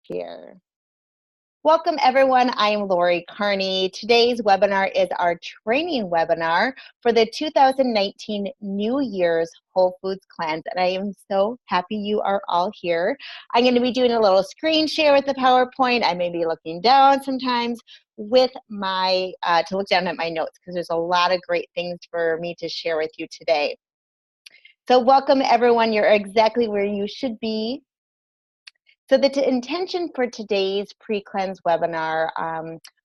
here. Welcome everyone, I am Lori Kearney. Today's webinar is our training webinar for the 2019 New Year's Whole Foods Cleanse, and I am so happy you are all here. I'm going to be doing a little screen share with the PowerPoint. I may be looking down sometimes with my, to look down at my notes because there's a lot of great things for me to share with you today. So welcome everyone, you're exactly where you should be. So the intention for today's pre-cleanse webinar,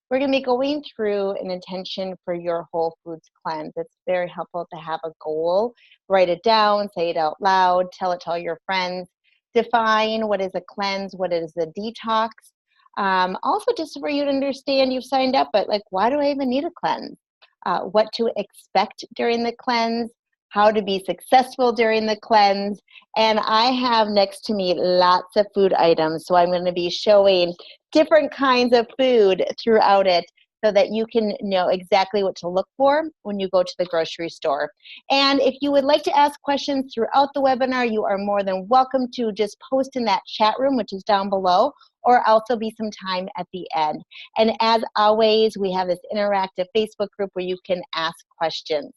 we're going to be going through an intention for your whole foods cleanse. It's very helpful to have a goal, write it down, say it out loud, tell it to all your friends, define what is a cleanse, what is a detox. Also just for you to understand you've signed up, but like, why do I even need a cleanse? What to expect during the cleanse, how to be successful during the cleanse, and I have next to me lots of food items, so I'm going to be showing different kinds of food throughout it so that you can know exactly what to look for when you go to the grocery store. And if you would like to ask questions throughout the webinar, you are more than welcome to just post in that chat room, which is down below, or also be some time at the end. And as always, we have this interactive Facebook group where you can ask questions.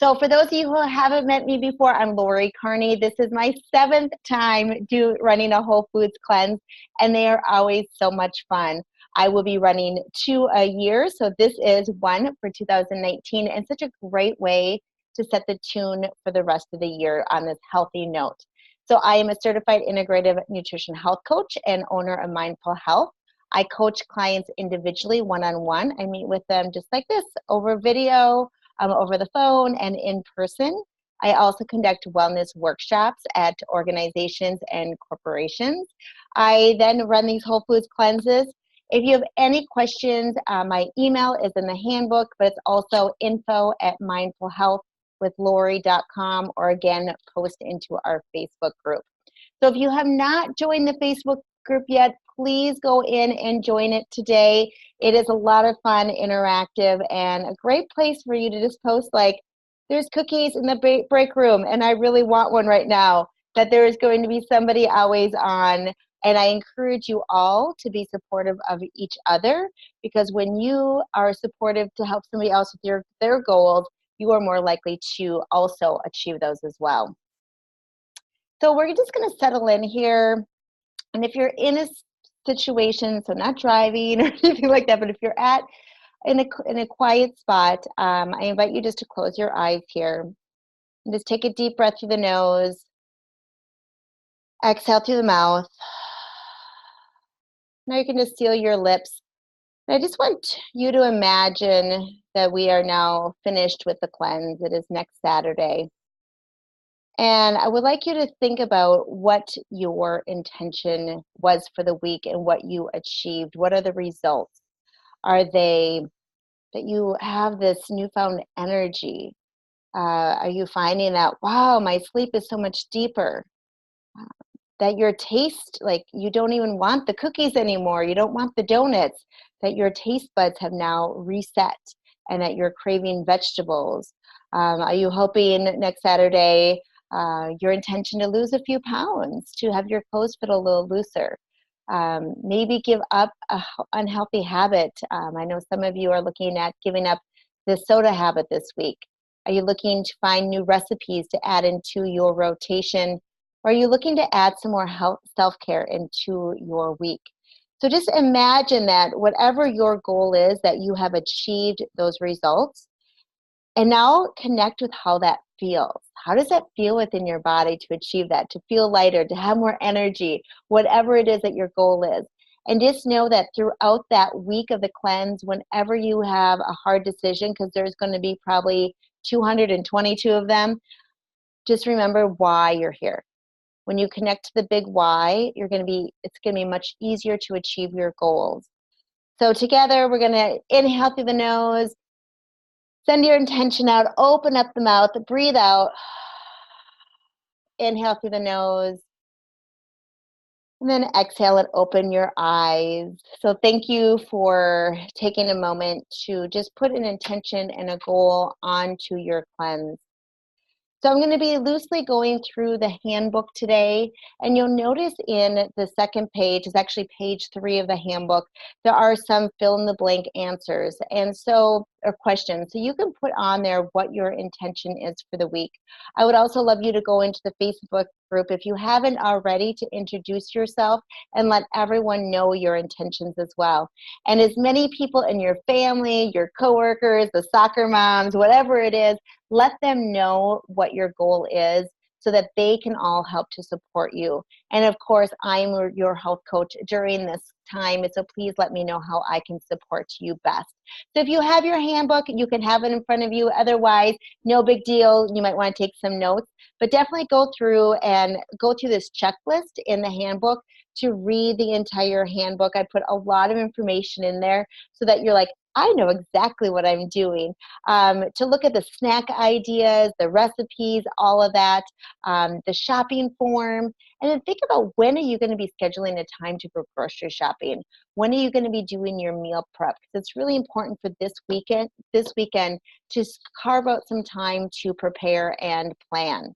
So for those of you who haven't met me before, I'm Lori Kearney. This is my 7th time running a Whole Foods Cleanse, and they are always so much fun. I will be running 2 a year, so this is one for 2019, and such a great way to set the tune for the rest of the year on this healthy note. So I am a certified integrative nutrition health coach and owner of Mindful Health. I coach clients individually, one-on-one. I meet with them just like this, over video, over the phone, and in person. I also conduct wellness workshops at organizations and corporations. I then run these Whole Foods cleanses. If you have any questions, my email is in the handbook, but it's also info@mindfulhealthwithlori.com, or again, post into our Facebook group. So if you have not joined the Facebook group yet, please go in and join it today. It is a lot of fun, interactive, and a great place for you to just post like, there's cookies in the break room, and I really want one right now, that there is going to be somebody always on. And I encourage you all to be supportive of each other, because when you are supportive to help somebody else with their goals, you are more likely to also achieve those as well. So we're just going to settle in here. And if you're in a situation, so not driving or anything like that, but if you're in a quiet spot, I invite you just to close your eyes here. And just take a deep breath through the nose. Exhale through the mouth. Now you can just seal your lips. And I just want you to imagine that we are now finished with the cleanse. It is next Saturday. And I would like you to think about what your intention was for the week and what you achieved. What are the results? Are they that you have this newfound energy? Are you finding that, wow, my sleep is so much deeper? That your taste, like you don't even want the cookies anymore. You don't want the donuts. That your taste buds have now reset and that you're craving vegetables. Are you hoping next Saturday your intention to lose a few pounds, to have your clothes fit a little looser? Maybe give up an unhealthy habit. I know some of you are looking at giving up the soda habit this week. Are you looking to find new recipes to add into your rotation? Or are you looking to add some more self-care into your week? So just imagine that whatever your goal is, that you have achieved those results. And now connect with how that feels. How does that feel within your body to achieve that, to feel lighter, to have more energy, whatever it is that your goal is? And just know that throughout that week of the cleanse, whenever you have a hard decision, because there's going to be probably 222 of them, just remember why you're here. When you connect to the big why, it's going to be much easier to achieve your goals. So together, we're going to inhale through the nose. Send your intention out, open up the mouth, breathe out. Inhale through the nose. And then exhale and open your eyes. So thank you for taking a moment to just put an intention and a goal onto your cleanse. So I'm going to be loosely going through the handbook today, and you'll notice in the second page, it's actually page 3 of the handbook, there are some fill-in-the-blank answers or questions. So you can put on there what your intention is for the week. I would also love you to go into the Facebook group if you haven't already to introduce yourself and let everyone know your intentions as well. And as many people in your family, your coworkers, the soccer moms, whatever it is, let them know what your goal is so that they can all help to support you. And of course, I'm your health coach during this time, so please let me know how I can support you best. So if you have your handbook, you can have it in front of you. Otherwise, no big deal. You might want to take some notes, but definitely go through this checklist in the handbook to read the entire handbook. I put a lot of information in there so that you're like, I know exactly what I'm doing. To look at the snack ideas, the recipes, all of that, the shopping form, and then think about when are you going to be scheduling a time to go grocery shopping? When are you going to be doing your meal prep? Because it's really important for this weekend to carve out some time to prepare and plan.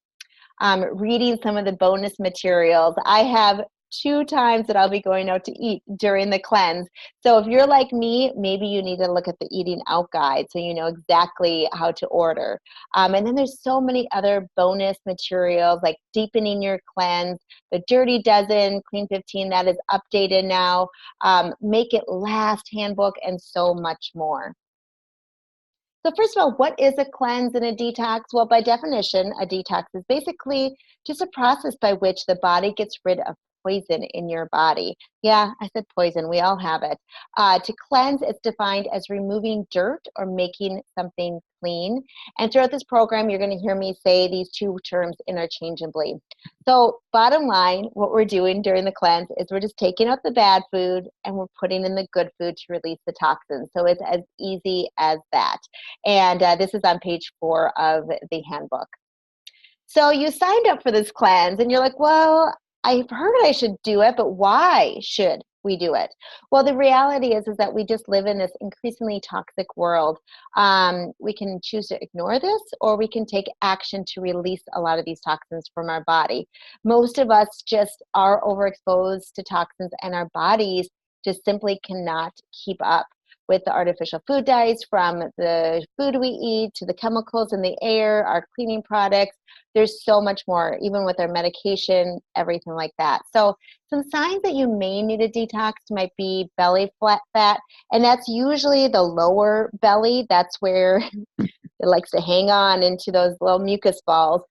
Reading some of the bonus materials. I have 2 times that I'll be going out to eat during the cleanse. So if you're like me, maybe you need to look at the eating out guide so you know exactly how to order. And then there's so many other bonus materials like deepening your cleanse, the Dirty Dozen, Clean 15, that is updated now, Make It Last handbook, and so much more. So first of all, what is a cleanse and a detox? Well, by definition, a detox is basically just a process by which the body gets rid of poison in your body. Yeah, I said poison. We all have it. To cleanse, it's defined as removing dirt or making something clean. And throughout this program, you're going to hear me say these 2 terms interchangeably. So bottom line, what we're doing during the cleanse is we're just taking out the bad food and we're putting in the good food to release the toxins. So it's as easy as that. And this is on page 4 of the handbook. So you signed up for this cleanse and you're like, well, I've heard I should do it, but why should we do it? Well, the reality is that we just live in this increasingly toxic world. We can choose to ignore this, or we can take action to release a lot of these toxins from our body. Most of us just are overexposed to toxins, and our bodies just simply cannot keep up with the artificial food dyes, from the food we eat to the chemicals in the air, our cleaning products. There's so much more, even with our medication, everything like that. So some signs that you may need a detox might be belly fat, and that's usually the lower belly. That's where it likes to hang on into those little mucus balls.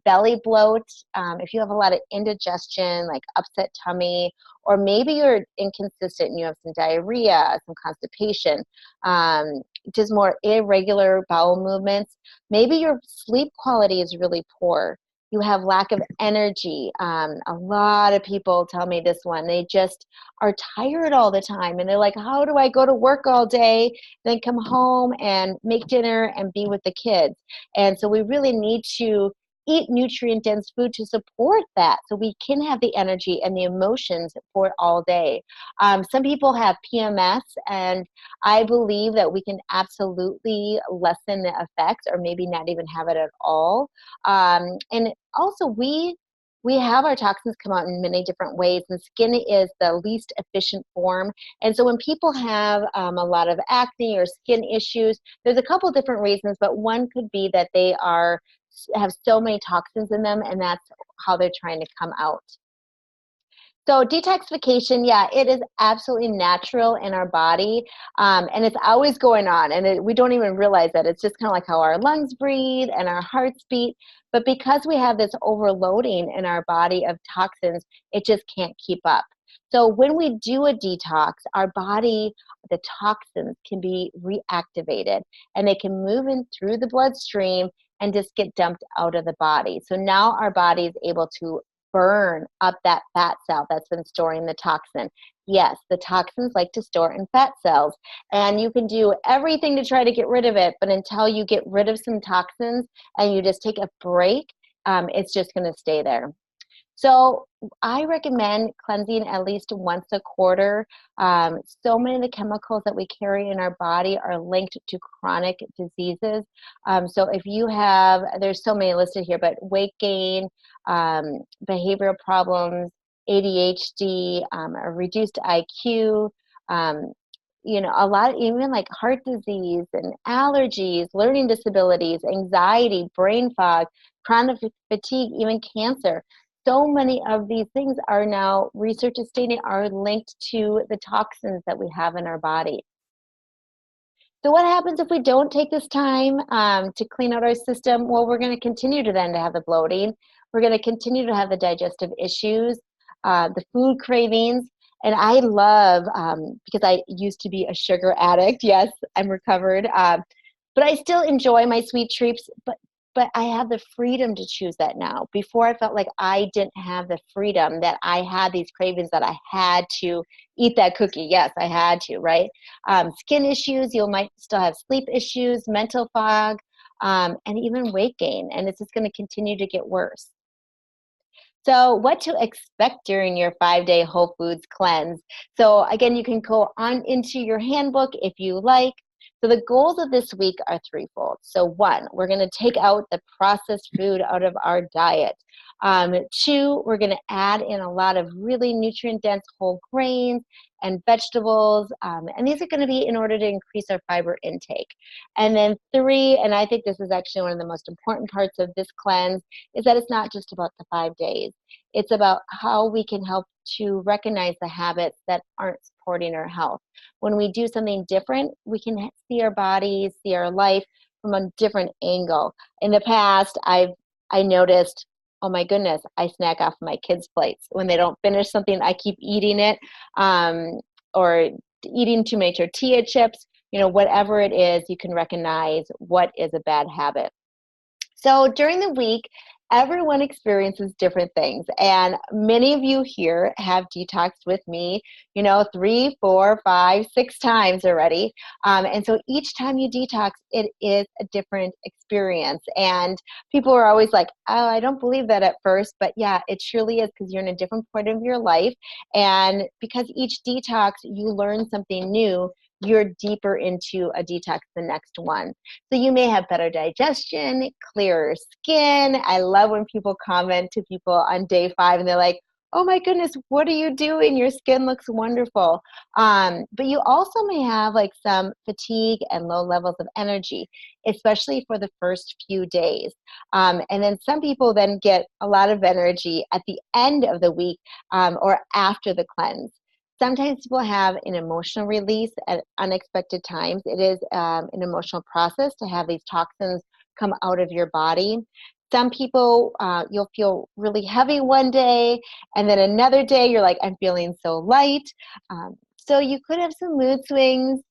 Belly bloat, if you have a lot of indigestion, like upset tummy, or maybe you're inconsistent and you have some diarrhea, some constipation, just more irregular bowel movements. Maybe your sleep quality is really poor. You have lack of energy. A lot of people tell me this one. They just are tired all the time. And they're like, how do I go to work all day, then come home and make dinner and be with the kids? And so we really need to eat nutrient-dense food to support that so we can have the energy and the emotions for it all day. Some people have PMS, and I believe that we can absolutely lessen the effects or maybe not even have it at all. And also, we have our toxins come out in many different ways, and skin is the least efficient form. And so when people have a lot of acne or skin issues, there's a couple different reasons, but one could be that they have so many toxins in them, and that's how they're trying to come out. So detoxification, yeah, it is absolutely natural in our body, and it's always going on, and we don't even realize that. It's just kind of like how our lungs breathe and our hearts beat, but because we have this overloading in our body of toxins, it just can't keep up. So when we do a detox, our body, the toxins can be reactivated, and they can move in through the bloodstream and just get dumped out of the body. So now our body is able to burn up that fat cell that's been storing the toxin. Yes, the toxins like to store in fat cells, and you can do everything to try to get rid of it, but until you get rid of some toxins and you just take a break, it's just going to stay there. So I recommend cleansing at least once a quarter. So many of the chemicals that we carry in our body are linked to chronic diseases. So if you have, there's so many listed here, but weight gain, behavioral problems, ADHD, a reduced IQ, um, a lot, even like heart disease and allergies, learning disabilities, anxiety, brain fog, chronic fatigue, even cancer. So many of these things are now, research is stating, are linked to the toxins that we have in our body. So what happens if we don't take this time to clean out our system? Well, we're going to continue to then to have the bloating. We're going to continue to have the digestive issues, the food cravings. And I love, because I used to be a sugar addict. Yes, I'm recovered. But I still enjoy my sweet treats, but I have the freedom to choose that now. Before I felt like I didn't have the freedom, that I had these cravings, that I had to eat that cookie. Yes, I had to, right? Skin issues, you might still have sleep issues, mental fog, and even weight gain. And it's just going to continue to get worse. So, what to expect during your 5-day Whole Foods cleanse? So, again, you can go on into your handbook if you like. So, the goals of this week are threefold. So, one, we're going to take out the processed food out of our diet. Two, we're going to add in a lot of really nutrient dense whole grains and vegetables. And these are going to be in order to increase our fiber intake. And then three, and I think this is actually one of the most important parts of this cleanse, is that it's not just about the 5 days. It's about how we can help to recognize the habits that aren't supporting our health. When we do something different, we can see our bodies, see our life from a different angle. In the past, I noticed, oh my goodness, I snack off my kids' plates. When they don't finish something, I keep eating it, or eating too many tortilla chips. Whatever it is, you can recognize what is a bad habit. So during the week, everyone experiences different things. And many of you here have detoxed with me, 3, 4, 5, 6 times already. And so each time you detox, it is a different experience. And people are always like, oh, I don't believe that at first. But yeah, it surely is, because you're in a different point of your life. And because each detox, you learn something new, you're deeper into a detox the next one. So you may have better digestion, clearer skin. I love when people comment to people on day 5 and they're like, oh my goodness, what are you doing? Your skin looks wonderful. But you also may have like some fatigue and low levels of energy, especially for the first few days. And then some people then get a lot of energy at the end of the week, or after the cleanse. Sometimes people have an emotional release at unexpected times. It is an emotional process to have these toxins come out of your body. Some people, you'll feel really heavy one day, and then another day you're like, I'm feeling so light. So you could have some mood swings.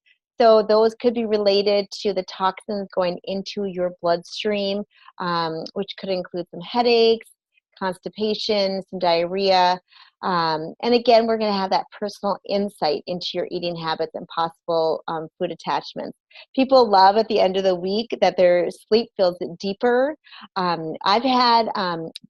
So those could be related to the toxins going into your bloodstream, which could include some headaches, constipation, some diarrhea. And again, we're going to have that personal insight into your eating habits and possible food attachments. People love at the end of the week that their sleep feels deeper. I've had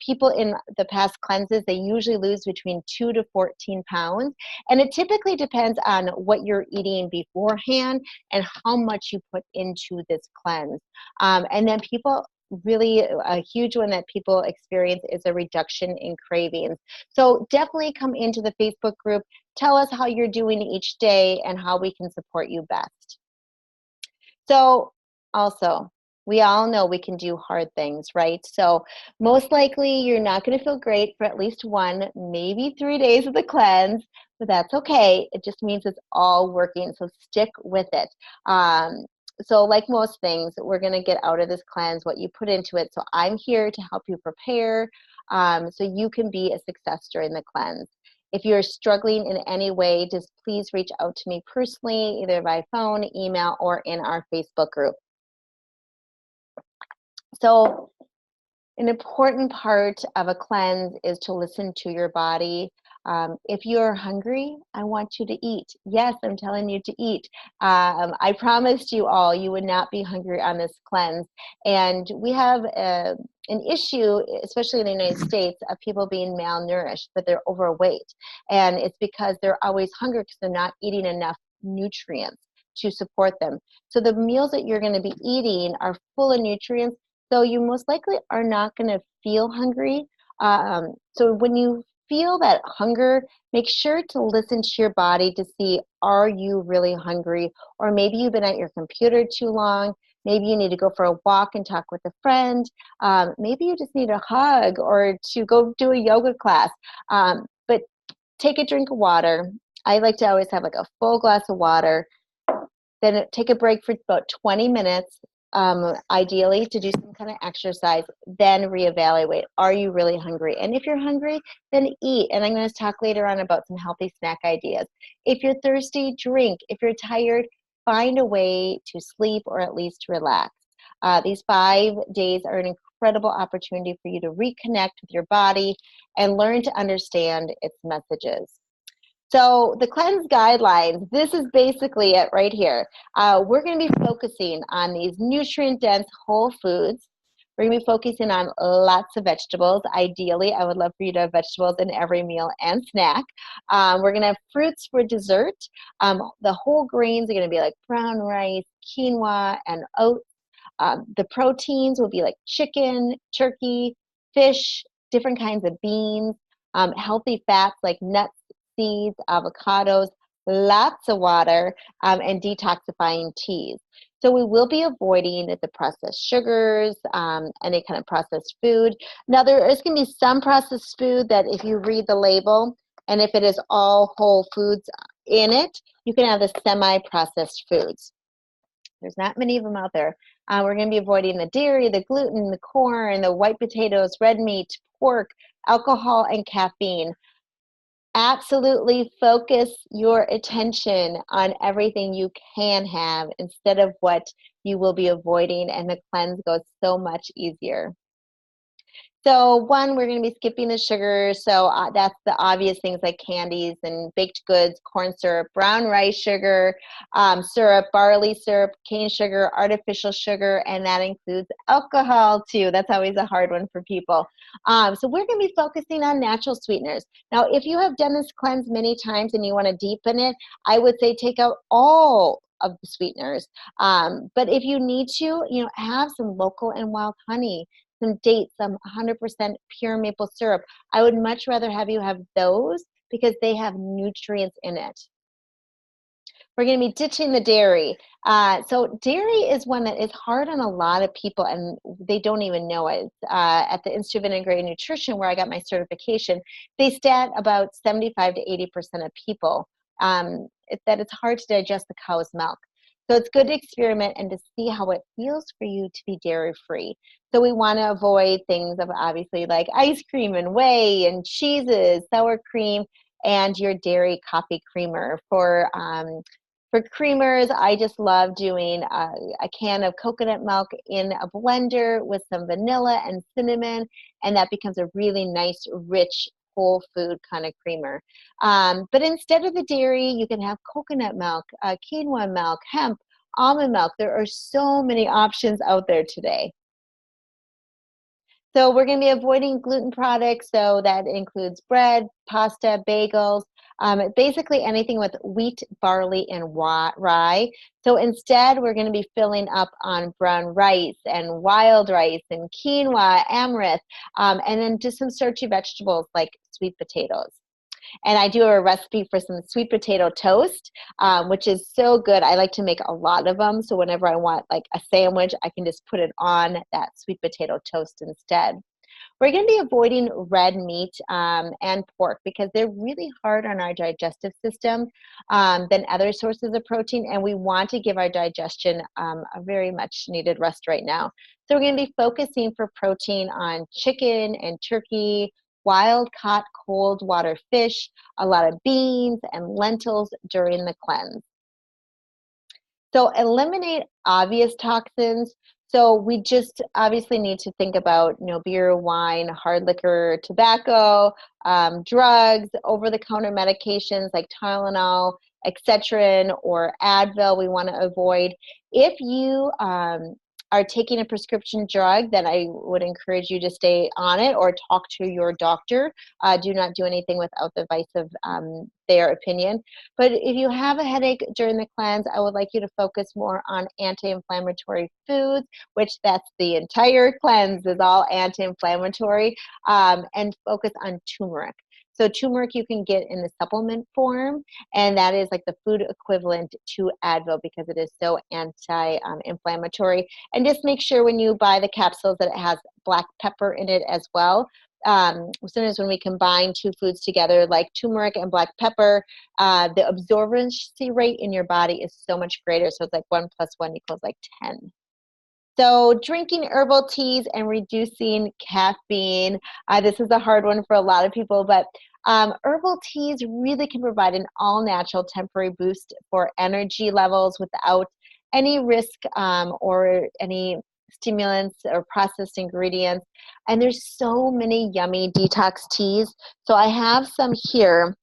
people in the past cleanses, they usually lose between 2 to 14 pounds. And it typically depends on what you're eating beforehand and how much you put into this cleanse. And then people, really a huge one that people experience is a reduction in cravings. So definitely come into the Facebook group. Tell us how you're doing each day and how we can support you best. So also, we all know we can do hard things, right? So most likely you're not going to feel great for at least 1, maybe 3 days of the cleanse, but that's okay. It just means it's all working. So stick with it. So like most things, we're going to get out of this cleanse what you put into it. So I'm here to help you prepare, so you can be a success during the cleanse. If you're struggling in any way, just please reach out to me personally, either by phone, email, or in our Facebook group. So an important part of a cleanse is to listen to your body. If you're hungry, I want you to eat. Yes, I'm telling you to eat. I promised you all you would not be hungry on this cleanse. And we have an issue, especially in the United States, of people being malnourished, but they're overweight. And it's because they're always hungry because they're not eating enough nutrients to support them. So the meals that you're going to be eating are full of nutrients, so you most likely are not going to feel hungry. So when you feel that hunger, make sure to listen to your body to see, are you really hungry? Or maybe you've been at your computer too long. Maybe you need to go for a walk and talk with a friend. Maybe you just need a hug or to go do a yoga class. But take a drink of water. I like to always have like a full glass of water. Then take a break for about 20 minutes, ideally to do some kind of exercise, then reevaluate. Are you really hungry? And if you're hungry, then eat. And I'm going to talk later on about some healthy snack ideas. If you're thirsty, drink. If you're tired, find a way to sleep or at least relax. These 5 days are an incredible opportunity for you to reconnect with your body and learn to understand its messages. So the cleanse guidelines, this is basically it right here. We're going to be focusing on these nutrient-dense whole foods. We're going to be focusing on lots of vegetables. Ideally, I would love for you to have vegetables in every meal and snack. We're going to have fruits for dessert. The whole grains are going to be like brown rice, quinoa, and oats. The proteins will be like chicken, turkey, fish, different kinds of beans, healthy fats like nuts, seeds, avocados, lots of water, and detoxifying teas. So we will be avoiding the processed sugars, any kind of processed food. Now there is going to be some processed food that if you read the label, and if it is all whole foods in it, you can have the semi-processed foods. There's not many of them out there. We're going to be avoiding the dairy, the gluten, the corn, the white potatoes, red meat, pork, alcohol, and caffeine. Absolutely focus your attention on everything you can have instead of what you will be avoiding, and the cleanse goes so much easier. So one, we're going to be skipping the sugar. So that's the obvious things like candies and baked goods, corn syrup, brown rice sugar, syrup, barley syrup, cane sugar, artificial sugar, and that includes alcohol too. That's always a hard one for people. So we're going to be focusing on natural sweeteners. Now, if you have done this cleanse many times and you want to deepen it, I would say take out all of the sweeteners. But if you need to, have some local and wild honey, some dates, some 100% pure maple syrup. I would much rather have you have those because they have nutrients in it. We're going to be ditching the dairy. So dairy is one that is hard on a lot of people, and they don't even know it. At the Institute of Integrated Nutrition, where I got my certification, they stat about 75 to 80% of people that it's hard to digest the cow's milk. So it's good to experiment and to see how it feels for you to be dairy-free. So we want to avoid things of obviously like ice cream and whey and cheeses, sour cream, and your dairy coffee creamer. For creamers, I just love doing a can of coconut milk in a blender with some vanilla and cinnamon, and that becomes a really nice, rich, whole food kind of creamer. But instead of the dairy, you can have coconut milk, quinoa milk, hemp, almond milk. There are so many options out there today. So we're going to be avoiding gluten products. So that includes bread, pasta, bagels, basically anything with wheat, barley, and rye. So instead, we're going to be filling up on brown rice and wild rice and quinoa, amaranth, and then just some starchy vegetables like sweet potatoes. And I do have a recipe for some sweet potato toast, which is so good. I like to make a lot of them. So whenever I want like a sandwich, I can just put it on that sweet potato toast instead. We're going to be avoiding red meat and pork because they're really hard on our digestive system than other sources of protein, and we want to give our digestion a very much needed rest right now. So we're going to be focusing for protein on chicken and turkey, wild-caught cold water fish, a lot of beans and lentils during the cleanse. So eliminate obvious toxins. So we just obviously need to think about, beer, wine, hard liquor, tobacco, drugs, over-the-counter medications like Tylenol, Excedrin, or Advil we want to avoid. If you are taking a prescription drug, then I would encourage you to stay on it or talk to your doctor. Do not do anything without the advice of their opinion. But if you have a headache during the cleanse, I would like you to focus more on anti-inflammatory foods, which that's the entire cleanse is all anti-inflammatory, and focus on turmeric. So turmeric you can get in the supplement form, and that is like the food equivalent to Advil because it is so anti-inflammatory. And just make sure when you buy the capsules that it has black pepper in it as well. As soon as when we combine two foods together, like turmeric and black pepper, the absorbency rate in your body is so much greater. So it's like 1 + 1 = like 10. So drinking herbal teas and reducing caffeine. This is a hard one for a lot of people, but herbal teas really can provide an all-natural temporary boost for energy levels without any risk or any stimulants or processed ingredients. And there's so many yummy detox teas. So I have some here.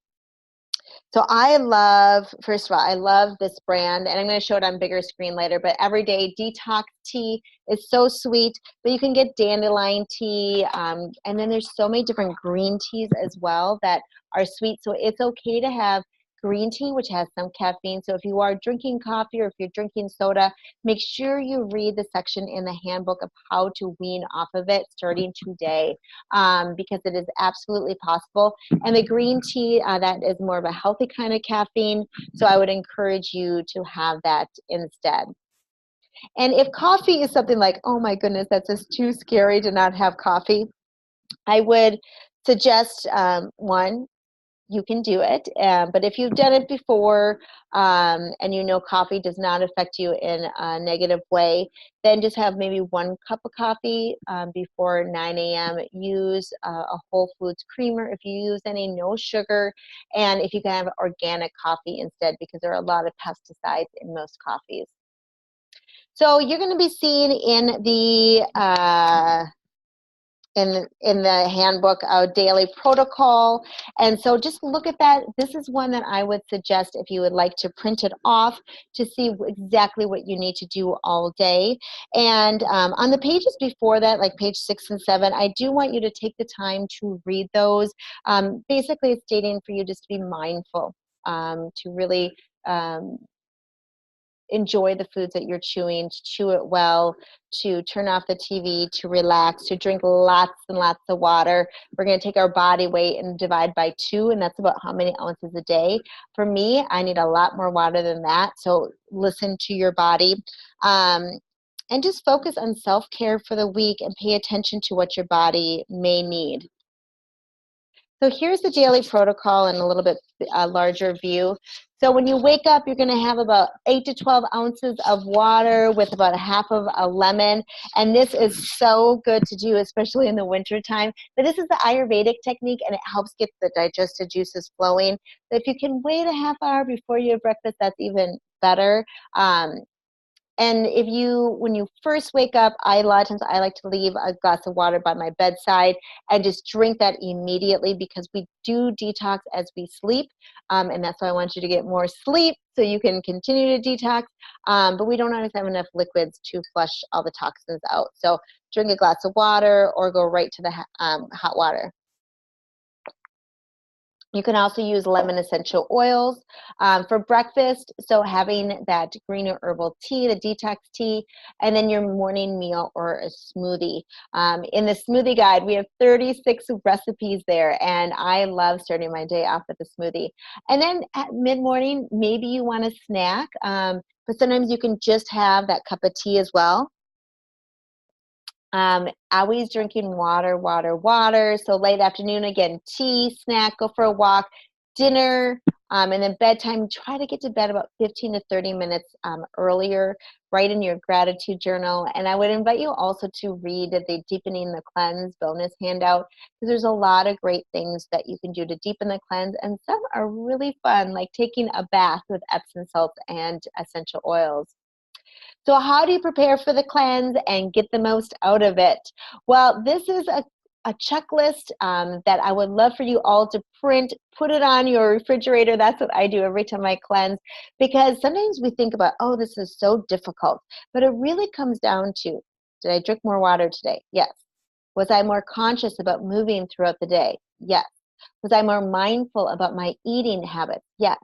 So I love, first of all, I love this brand, and I'm going to show it on bigger screen later, but Everyday Detox Tea is so sweet, but you can get dandelion tea, and then there's so many different green teas as well that are sweet, so it's okay to have green tea, which has some caffeine. So if you are drinking coffee or if you're drinking soda, make sure you read the section in the handbook of how to wean off of it starting today, because it is absolutely possible. And the green tea, that is more of a healthy kind of caffeine, so I would encourage you to have that instead. And if coffee is something like, oh my goodness, that's just too scary to not have coffee, I would suggest one, you can do it. But if you've done it before and you know coffee does not affect you in a negative way, then just have maybe 1 cup of coffee before 9 a.m. Use a Whole Foods creamer if you use any, no sugar. And if you can have organic coffee instead, because there are a lot of pesticides in most coffees. So you're going to be seeing in the in the handbook a daily protocol, and so just look at that. This is one that I would suggest if you would like to print it off to see exactly what you need to do all day. And on the pages before that, like page 6 and 7, I do want you to take the time to read those. Basically it's stating for you just to be mindful, to really enjoy the foods that you're chewing, to chew it well, to turn off the TV, to relax, to drink lots and lots of water. We're going to take our body weight and divide by 2, and that's about how many ounces a day. For me, I need a lot more water than that, so listen to your body. And just focus on self-care for the week and pay attention to what your body may need. So here's the daily protocol in a little bit larger view. So when you wake up, you're going to have about 8 to 12 ounces of water with about 1/2 of a lemon. And this is so good to do, especially in the wintertime. But this is the Ayurvedic technique, and it helps get the digestive juices flowing. So if you can wait a half hour before you have breakfast, that's even better. And if you, when you first wake up, a lot of times I like to leave a glass of water by my bedside and just drink that immediately, because we do detox as we sleep. And that's why I want you to get more sleep so you can continue to detox. But we don't always have enough liquids to flush all the toxins out. So drink a glass of water or go right to the hot water. You can also use lemon essential oils for breakfast. So having that green or herbal tea, the detox tea, and then your morning meal or a smoothie. In the smoothie guide, we have 36 recipes there, and I love starting my day off with a smoothie. And then at mid-morning, maybe you want a snack, but sometimes you can just have that cup of tea as well. Always drinking water, water, water. So late afternoon, again, tea, snack, go for a walk, dinner, and then bedtime. Try to get to bed about 15 to 30 minutes earlier. Write in your gratitude journal. And I would invite you also to read the Deepening the Cleanse bonus handout, because there's a lot of great things that you can do to deepen the cleanse. And some are really fun, like taking a bath with Epsom salts and essential oils. So how do you prepare for the cleanse and get the most out of it? Well, this is a checklist that I would love for you all to print, put it on your refrigerator. That's what I do every time I cleanse, because sometimes we think about, oh, this is so difficult, but it really comes down to, did I drink more water today? Yes. Was I more conscious about moving throughout the day? Yes. Was I more mindful about my eating habits? Yes.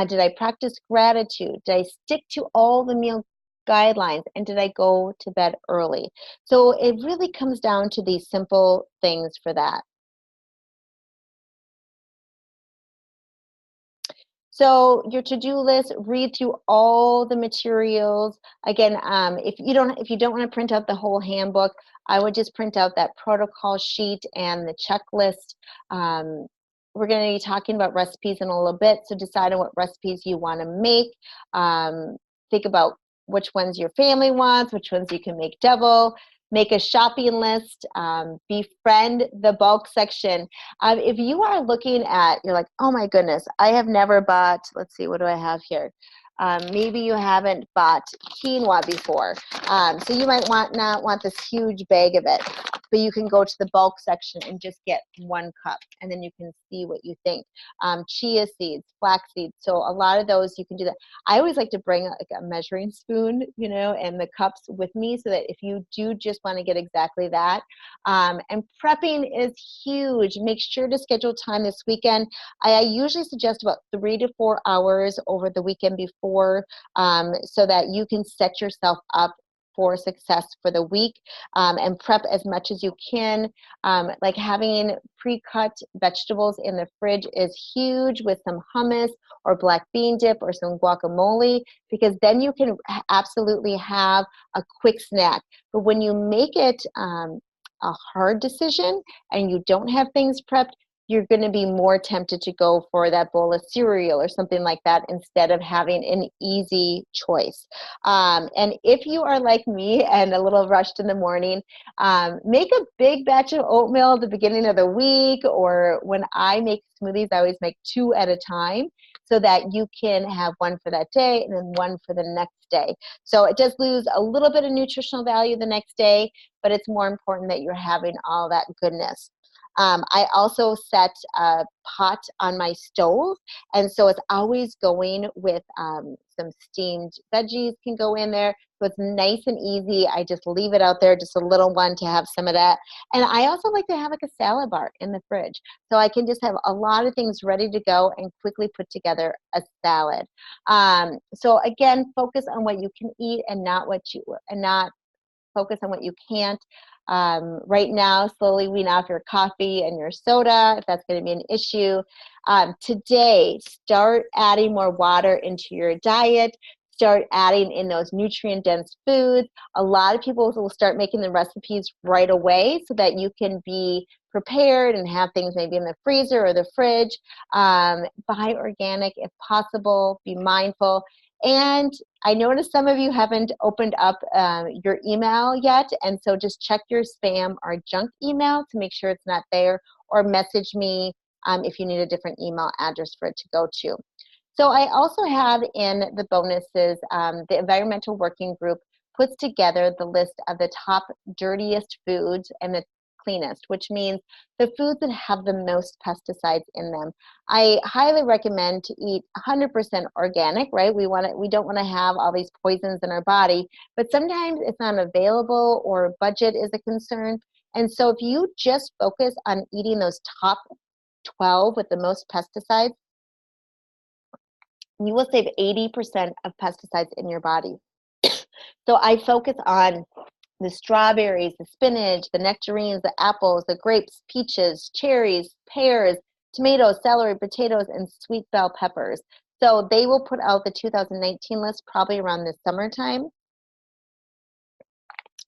Did I practice gratitude? Did I stick to all the meal guidelines? And did I go to bed early? So it really comes down to these simple things for that. So your to-do list, read through all the materials. Again, if you don't want to print out the whole handbook, I would just print out that protocol sheet and the checklist. We're going to be talking about recipes in a little bit, so decide on what recipes you want to make. Think about which ones your family wants, which ones you can make double. Make a shopping list. Befriend the bulk section. If you are looking at, you're like, oh my goodness, I have never bought, let's see, what do I have here? Maybe you haven't bought quinoa before. So you might not want this huge bag of it, but you can go to the bulk section and just get 1 cup, and then you can see what you think. Chia seeds, flax seeds. So a lot of those you can do that. I always like to bring like a measuring spoon, and the cups with me, so that if you do just want to get exactly that. And prepping is huge. Make sure to schedule time this weekend. I usually suggest about 3 to 4 hours over the weekend before, so that you can set yourself up for success for the week, and prep as much as you can. Like having pre-cut vegetables in the fridge is huge, with some hummus or black bean dip or some guacamole, because then you can absolutely have a quick snack. But when you make it a hard decision and you don't have things prepped, you're going to be more tempted to go for that bowl of cereal or something like that, instead of having an easy choice. And if you are like me and a little rushed in the morning, make a big batch of oatmeal at the beginning of the week, or when I make smoothies, I always make 2 at a time, so that you can have 1 for that day and then 1 for the next day. So it does lose a little bit of nutritional value the next day, but it's more important that you're having all that goodness. I also set a pot on my stove, and so it's always going with some steamed veggies can go in there. So it's nice and easy. I just leave it out there, just a little one to have some of that. And I also like to have like a salad bar in the fridge, so I can just have a lot of things ready to go and quickly put together a salad. So again, focus on what you can eat and not focus on what you can't. Right now, slowly wean off your coffee and your soda, if that's going to be an issue. Today, start adding more water into your diet. Start adding in those nutrient-dense foods. A lot of people will start making the recipes right away, so that you can be prepared and have things maybe in the freezer or the fridge. Buy organic if possible. Be mindful. And I noticed some of you haven't opened up your email yet, and so just check your spam or junk email to make sure it's not there, or message me if you need a different email address for it to go to. So I also have in the bonuses, the Environmental Working Group puts together the list of the top dirtiest foods and the cleanest, which means the foods that have the most pesticides in them. I highly recommend to eat 100% organic, right? We don't want to have all these poisons in our body, but sometimes it's not available or budget is a concern. And so if you just focus on eating those top 12 with the most pesticides, you will save 80% of pesticides in your body. So I focus on the strawberries, the spinach, the nectarines, the apples, the grapes, peaches, cherries, pears, tomatoes, celery, potatoes, and sweet bell peppers. So they will put out the 2019 list probably around the summertime.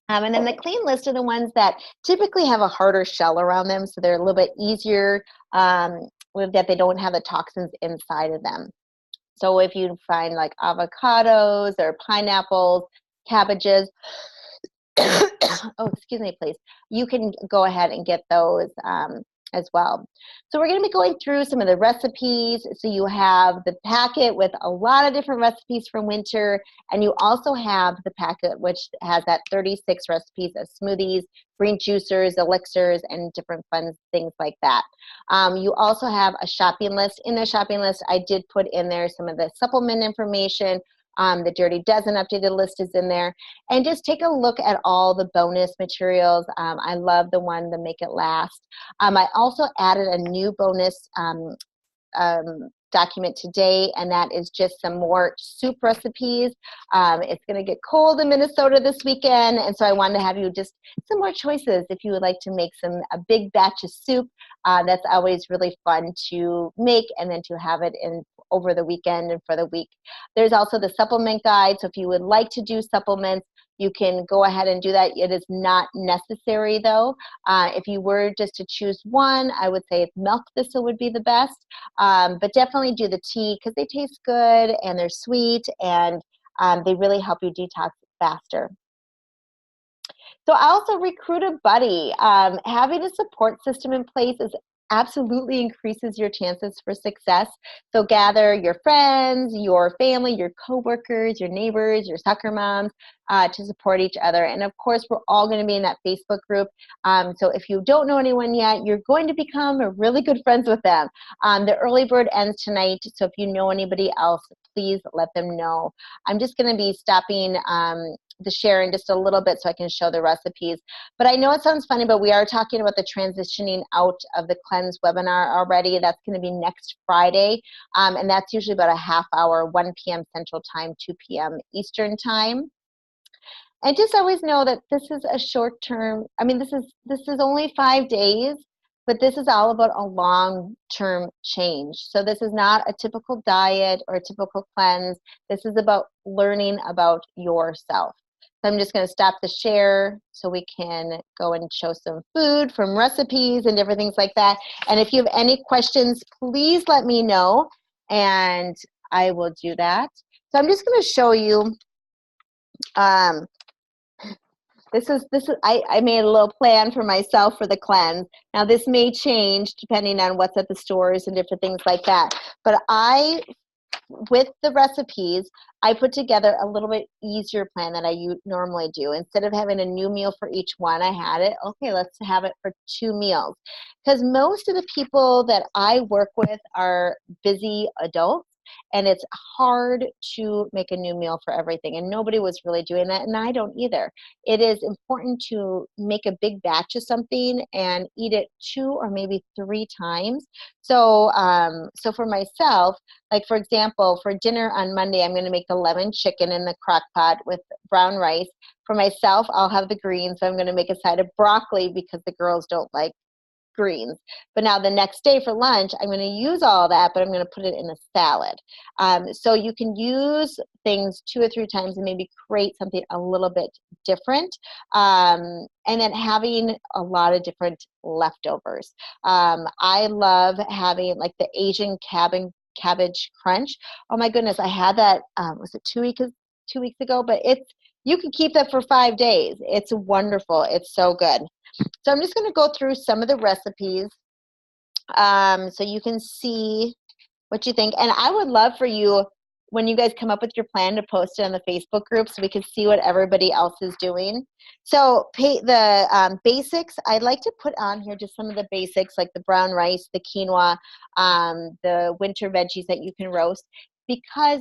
And then the clean list are the ones that typically have a harder shell around them, so they're a little bit easier, that they don't have the toxins inside of them. So if you find like avocados or pineapples, cabbages, oh, excuse me, please, you can go ahead and get those as well. So we're going to be going through some of the recipes. So you have the packet with a lot of different recipes from winter, and you also have the packet which has that 36 recipes of smoothies, green juicers, elixirs, and different fun things like that. You also have a shopping list. In the shopping list, I did put in there some of the supplement information. The Dirty Dozen updated list is in there. And just take a look at all the bonus materials. I love the one, the Make It Last. I also added a new bonus document today, and that is just some more soup recipes. It's going to get cold in Minnesota this weekend, and so I wanted to have you just some more choices if you would like to make a big batch of soup. That's always really fun to make and then to have it in over the weekend and for the week. There's also the supplement guide, so if you would like to do supplements, you can go ahead and do that. It is not necessary though. If you were just to choose one, I would say milk thistle would be the best, but definitely do the tea because they taste good and they're sweet and they really help you detox faster. So I also recruit a buddy. Having a support system in place absolutely increases your chances for success. So gather your friends, your family, your coworkers, your neighbors, your soccer moms to support each other. And of course, we're all going to be in that Facebook group. So if you don't know anyone yet, you're going to become really good friends with them. The early bird ends tonight. So if you know anybody else, please let them know. I'm just going to be stopping the share in just a little bit so I can show the recipes. But I know it sounds funny, but we are talking about the transitioning out of the cleanse webinar already. That's going to be next Friday. And that's usually about a half hour, 1 p.m. Central Time, 2 p.m. Eastern Time. And just always know that this is a short term, this is only 5 days, but this is all about a long-term change. So this is not a typical diet or a typical cleanse. This is about learning about yourself. So I'm just going to stop the share so we can go and show some food from recipes and different things like that. And if you have any questions, please let me know and I will do that. So I'm just going to show you I made a little plan for myself for the cleanse. Now this may change depending on what's at the stores and different things like that. But with the recipes, I put together a little bit easier plan than I normally do. Instead of having a new meal for each one, I had it, okay, let's have it for 2 meals. Because most of the people that I work with are busy adults. And it's hard to make a new meal for everything. And nobody was really doing that, and I don't either. It is important to make a big batch of something and eat it 2 or maybe 3 times. So, so for myself, like for example, for dinner on Monday, I'm going to make the lemon chicken in the crock pot with brown rice. For myself, I'll have the greens. So I'm going to make a side of broccoli because the girls don't like greens. But now the next day for lunch, I'm going to use all that, but I'm going to put it in a salad. So you can use things 2 or 3 times and maybe create something a little bit different. And then having a lot of different leftovers. I love having like the Asian cabbage crunch. Oh my goodness, I had that, was it 2 weeks ago? But you can keep that for 5 days. It's wonderful. It's so good. So I'm just going to go through some of the recipes so you can see what you think. And I would love for you, when you guys come up with your plan, to post it on the Facebook group so we can see what everybody else is doing. So the basics, I'd like to put on here just some of the basics like the brown rice, the quinoa, the winter veggies that you can roast. Because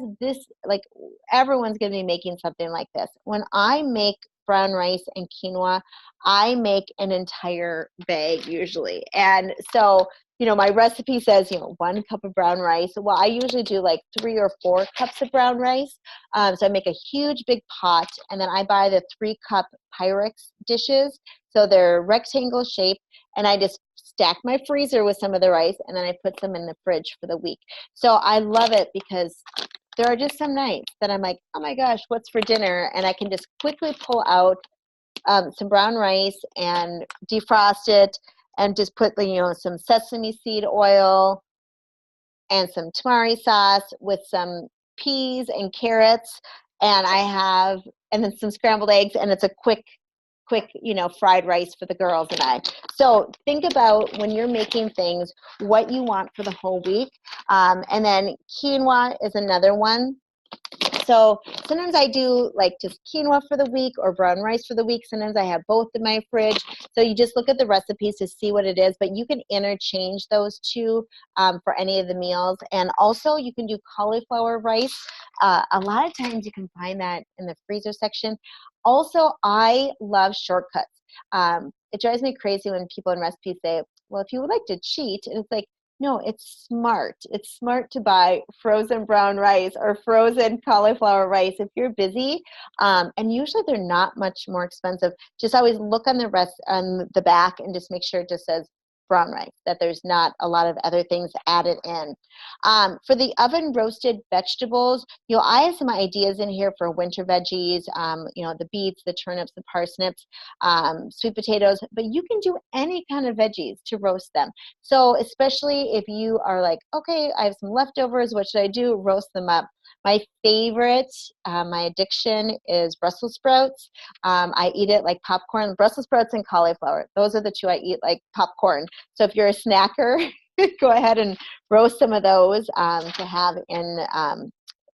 everyone's going to be making something like this. When I make brown rice and quinoa, I make an entire bag usually. And so, my recipe says, 1 cup of brown rice. Well, I usually do like 3 or 4 cups of brown rice. So I make a huge big pot, and then I buy the 3-cup Pyrex dishes. So they're rectangle shape, and I just stack my freezer with some of the rice, and then I put them in the fridge for the week. So I love it because there are just some nights that I'm like, oh my gosh, what's for dinner? And I can just quickly pull out some brown rice and defrost it and just put some sesame seed oil and some tamari sauce with some peas and carrots, and then some scrambled eggs, and it's a quick quick, fried rice for the girls and I. So think about when you're making things, what you want for the whole week. And then quinoa is another one. So sometimes I do like just quinoa for the week or brown rice for the week. Sometimes I have both in my fridge. So you just look at the recipes to see what it is, but you can interchange those two for any of the meals. And also you can do cauliflower rice. A lot of times you can find that in the freezer section. Also, I love shortcuts. It drives me crazy when people in recipes say, well, if you would like to cheat, and it's like, no, it's smart. It's smart to buy frozen brown rice or frozen cauliflower rice if you're busy. And usually they're not much more expensive. Just always look on the back and just make sure it just says brown rice, that there's not a lot of other things added in. For the oven roasted vegetables, I have some ideas in here for winter veggies, the beets, the turnips, the parsnips, sweet potatoes, but you can do any kind of veggies to roast them. So especially if you are like, okay, I have some leftovers, what should I do? Roast them up. My favorite, my addiction is Brussels sprouts. I eat it like popcorn. Brussels sprouts and cauliflower. Those are the two I eat like popcorn. So if you're a snacker, go ahead and roast some of those to have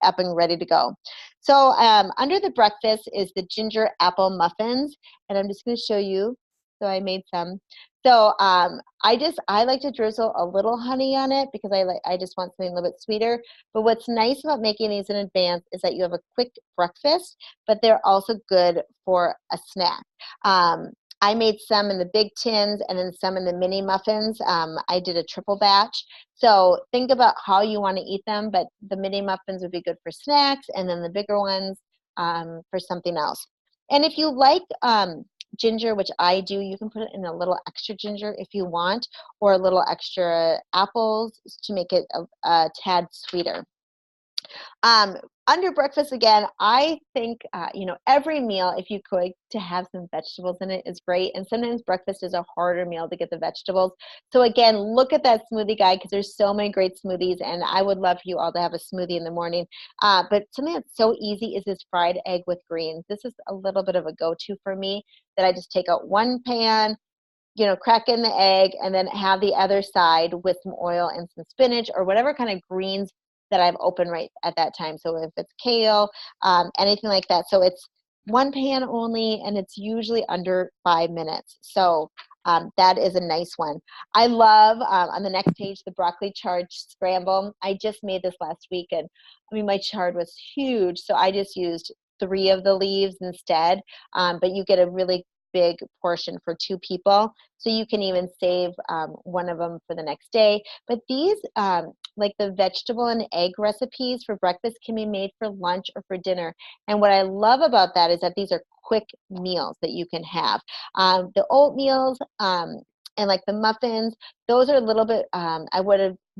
up and ready to go. So under the breakfast is the ginger apple muffins, and I'm just going to show you. So I made some. So I like to drizzle a little honey on it because I just want something a little bit sweeter. But what's nice about making these in advance is that you have a quick breakfast, but they're also good for a snack. I made some in the big tins and then some in the mini muffins. I did a triple batch. So think about how you want to eat them, but the mini muffins would be good for snacks and then the bigger ones for something else. And if you like ginger, which I do, you can put it in a little extra ginger if you want, or a little extra apples to make it a tad sweeter. Under breakfast, again, I think, every meal, if you could, to have some vegetables in it is great. And sometimes breakfast is a harder meal to get the vegetables. So again, look at that smoothie guide because there's so many great smoothies. And I would love for you all to have a smoothie in the morning. But something that's so easy is this fried egg with greens. This is a little bit of a go-to for me, that I just take out one pan, crack in the egg, and then have the other side with some oil and some spinach or whatever kind of greens that I've opened right at that time. So if it's kale, anything like that. So it's one pan only, and it's usually under 5 minutes. So that is a nice one. I love, on the next page, the broccoli chard scramble. I just made this last week, and my chard was huge. So I just used 3 of the leaves instead. But you get a really big portion for 2 people. So you can even save one of them for the next day. But these, like the vegetable and egg recipes for breakfast, can be made for lunch or for dinner. And what I love about that is that these are quick meals that you can have. The oatmeals and like the muffins, those are a little bit,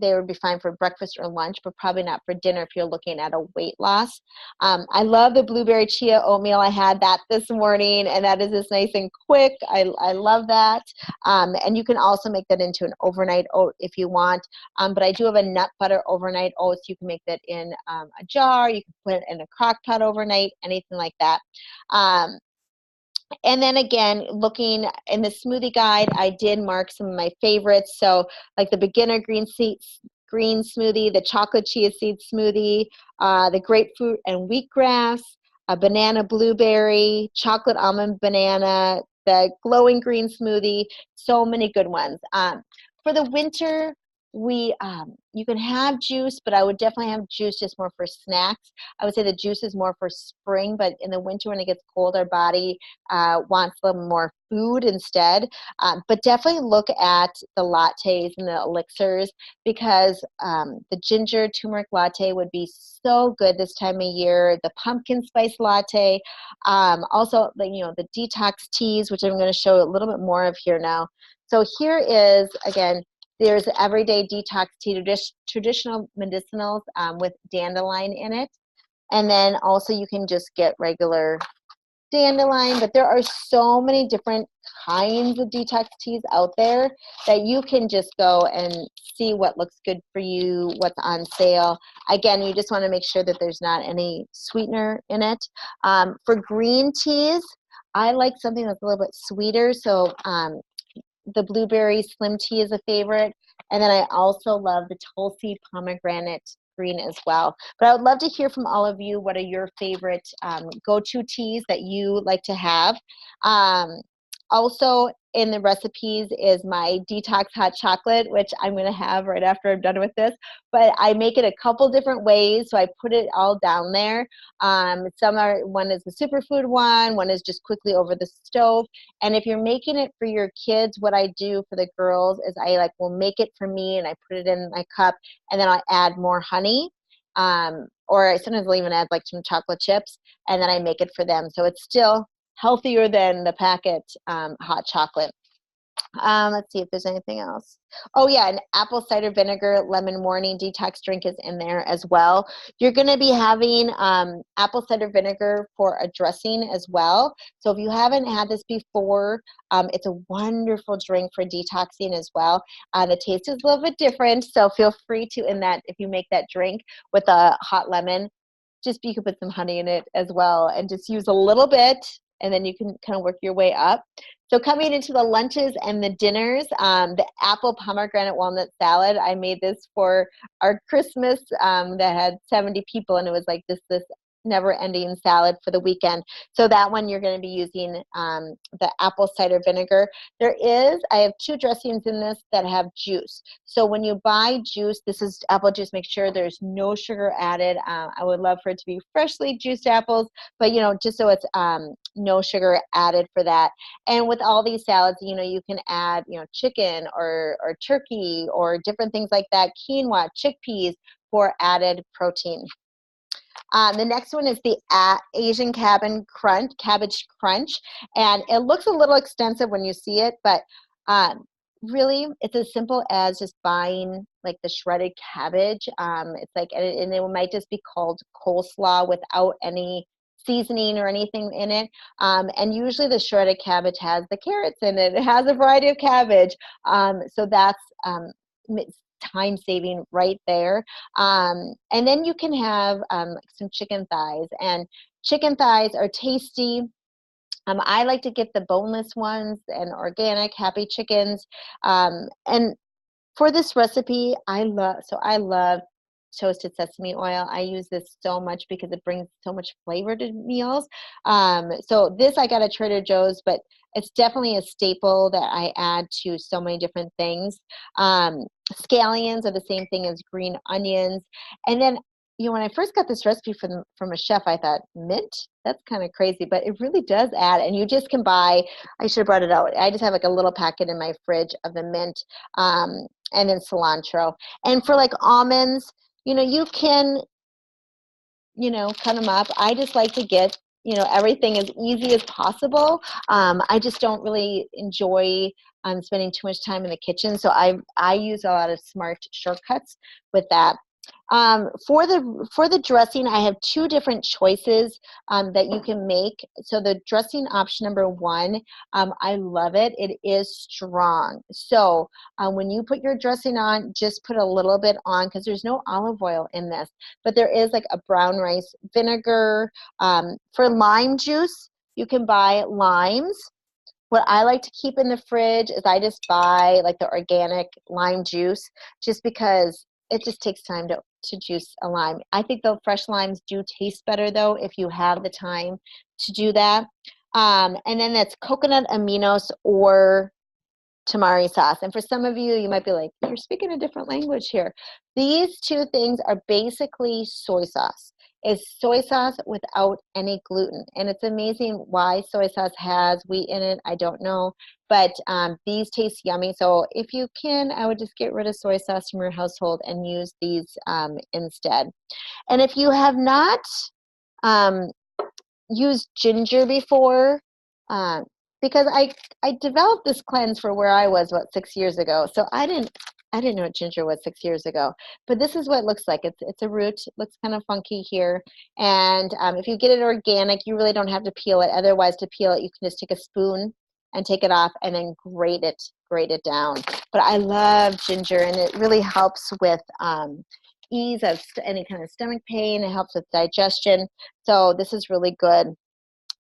they would be fine for breakfast or lunch, but probably not for dinner if you're looking at a weight loss. I love the blueberry chia oatmeal. I had that this morning, and that is just nice and quick. I love that. And you can also make that into an overnight oat if you want. But I do have a nut butter overnight oats. You can make that in a jar. You can put it in a crock pot overnight, anything like that. And then again, looking in the smoothie guide, I did mark some of my favorites. So like the beginner green smoothie, the chocolate chia seed smoothie, the grapefruit and wheatgrass, a banana blueberry, chocolate almond banana, the glowing green smoothie, so many good ones. For the winter, you can have juice, but I would definitely have juice just more for snacks. I would say the juice is more for spring, but in the winter when it gets cold, our body wants a little more food instead. But definitely look at the lattes and the elixirs, because the ginger turmeric latte would be so good this time of year. The pumpkin spice latte, also the detox teas, which I'm going to show a little bit more of here now. So here is, again, there's everyday detox tea, traditional medicinals with dandelion in it. And then also you can just get regular dandelion, but there are so many different kinds of detox teas out there that you can just go and see what looks good for you, what's on sale. Again, you just want to make sure that there's not any sweetener in it. For green teas, I like something that's a little bit sweeter, so the blueberry slim tea is a favorite. And then I also love the Tulsi pomegranate green as well. But I would love to hear from all of you. What are your favorite go-to teas that you like to have? Also in the recipes is my Detox hot chocolate, which I'm going to have right after I'm done with this. But I make it a couple different ways, so I put it all down there. One is the superfood one is just quickly over the stove. And if you're making it for your kids, what I do for the girls is I will make it for me and I put it in my cup, and then I add more honey. Or sometimes I'll even add like some chocolate chips, and then I make it for them. So it's still healthier than the packet hot chocolate. Let's see if there's anything else. Oh yeah, an apple cider vinegar lemon morning detox drink is in there as well. You're going to be having apple cider vinegar for a dressing as well. So if you haven't had this before, it's a wonderful drink for detoxing as well. The taste is a little bit different, so feel free to, if you make that drink with a hot lemon, just you could put some honey in it as well and just use a little bit, and then you can kind of work your way up. So coming into the lunches and the dinners, the apple pomegranate walnut salad, I made this for our Christmas that had 70 people, and it was like this never-ending salad for the weekend. So that one you're going to be using the apple cider vinegar. I have 2 dressings in this that have juice. So when you buy juice, this is apple juice, make sure there's no sugar added. I would love for it to be freshly juiced apples, but just so it's no sugar added for that. And with all these salads, you can add, chicken or turkey or different things like that, quinoa, chickpeas for added protein. The next one is the Asian cabbage crunch, and it looks a little extensive when you see it, but really it's as simple as just buying like the shredded cabbage. It's like, and it might just be called coleslaw without any seasoning or anything in it. And usually the shredded cabbage has the carrots in it. It has a variety of cabbage. So that's time saving right there. And then you can have some chicken thighs, and chicken thighs are tasty. I like to get the boneless ones and organic happy chickens. And for this recipe, I love toasted sesame oil. I use this so much because it brings so much flavor to meals. So this I got at Trader Joe's, but it's definitely a staple that I add to so many different things. Scallions are the same thing as green onions. And then, when I first got this recipe from a chef, I thought, mint? That's kind of crazy, but it really does add. And you just can buy, I should have brought it out. I just have like a little packet in my fridge of the mint, and then cilantro. And for like almonds, you can, cut them up. I just like to get, everything as easy as possible. I just don't really enjoy spending too much time in the kitchen. So I use a lot of smart shortcuts with that. For the dressing, I have 2 different choices that you can make. So the dressing option number 1, I love it. It is strong. So when you put your dressing on, just put a little bit on, because there's no olive oil in this, but there is like a brown rice vinegar. For lime juice, you can buy limes. What I like to keep in the fridge is I just buy like the organic lime juice, just because it just takes time to juice a lime. I think the fresh limes do taste better though if you have the time to do that. And then that's coconut aminos or tamari sauce. And for some of you, you might be like, you're speaking a different language here. These 2 things are basically soy sauce. It's soy sauce without any gluten. And it's amazing why soy sauce has wheat in it. I don't know. But these taste yummy. So if you can, I would just get rid of soy sauce from your household and use these instead. And if you have not used ginger before, because I developed this cleanse for where I was about 6 years ago. So I didn't know what ginger was 6 years ago, but this is what it looks like. It's a root. It looks kind of funky here. And if you get it organic, you really don't have to peel it. Otherwise, to peel it, you can just take a spoon and take it off and then grate it down. But I love ginger, and it really helps with ease of any kind of stomach pain. It helps with digestion. So this is really good.